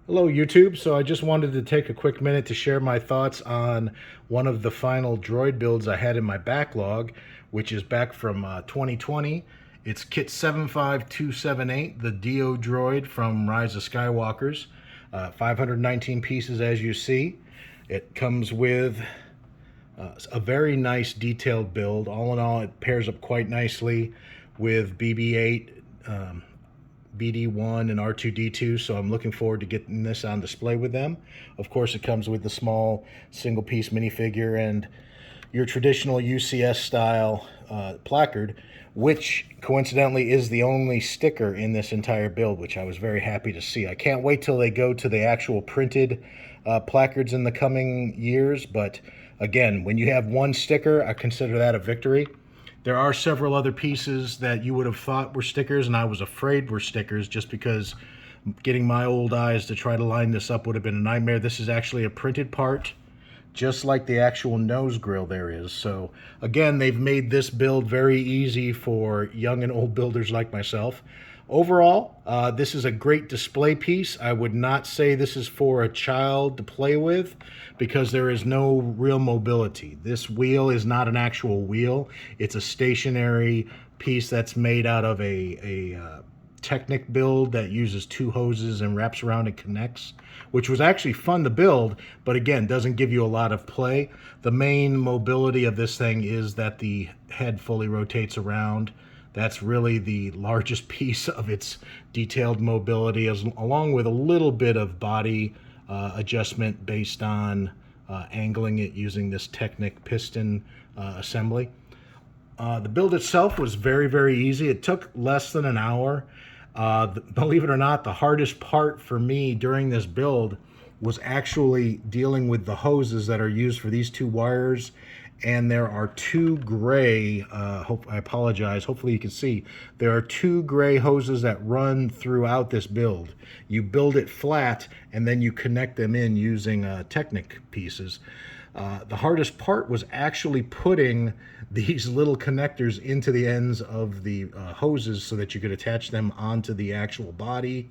Hello YouTube. So I just wanted to take a quick minute to share my thoughts on one of the final droid builds I had in my backlog, which is back from 2020. It's kit 75278, the D-0 droid from Rise of Skywalkers. 519 pieces as you see. It comes with a very nice detailed build. All in all, it pairs up quite nicely with BB-8, BD1 and R2D2, so I'm looking forward to getting this on display with them. Of course, it comes with the small single-piece minifigure and your traditional UCS style placard, which coincidentally is the only sticker in this entire build, which I was very happy to see. I can't wait till they go to the actual printed placards in the coming years, but again, when you have one sticker, I consider that a victory. There are several other pieces that you would have thought were stickers, and I was afraid were stickers just because getting my old eyes to try to line this up would have been a nightmare. This is actually a printed part, just like the actual nose grill there is. So again, they've made this build very easy for young and old builders like myself. Overall, this is a great display piece. I would not say this is for a child to play with because there is no real mobility. This wheel is not an actual wheel. It's a stationary piece that's made out of a Technic build that uses two hoses and wraps around and connects, which was actually fun to build, but again, doesn't give you a lot of play. The main mobility of this thing is that the head fully rotates around. That's really the largest piece of its detailed mobility, along with a little bit of body adjustment based on angling it using this Technic piston assembly. The build itself was very, very easy. It took less than an hour. Believe it or not, the hardest part for me during this build was actually dealing with the hoses that are used for these two wires. And there are two gray, I apologize, hopefully you can see, there are two gray hoses that run throughout this build. You build it flat and then you connect them in using Technic pieces. The hardest part was actually putting these little connectors into the ends of the hoses so that you could attach them onto the actual body.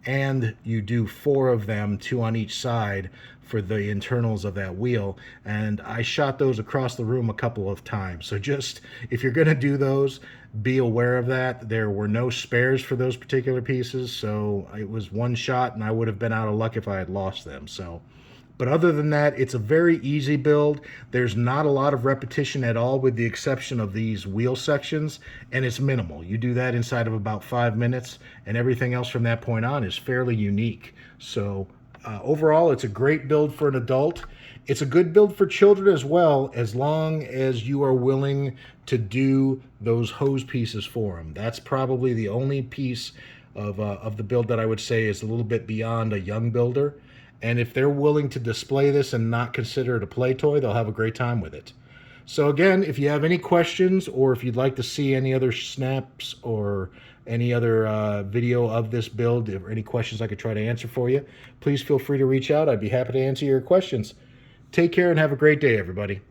And you do 4 of them, 2 on each side, for the internals of that wheel. And I shot those across the room a couple of times. So just, if you're gonna do those, be aware of that. There were no spares for those particular pieces, so it was one shot and I would have been out of luck if I had lost them. But other than that, it's a very easy build. There's not a lot of repetition at all with the exception of these wheel sections, and it's minimal. You do that inside of about 5 minutes, and everything else from that point on is fairly unique. So overall, it's a great build for an adult. It's a good build for children as well, as long as you are willing to do those hose pieces for them. That's probably the only piece of the build that I would say is a little bit beyond a young builder. And if they're willing to display this and not consider it a play toy, they'll have a great time with it. So again, if you have any questions or if you'd like to see any other snaps or any other video of this build or any questions I could try to answer for you, please feel free to reach out. I'd be happy to answer your questions. Take care and have a great day, everybody.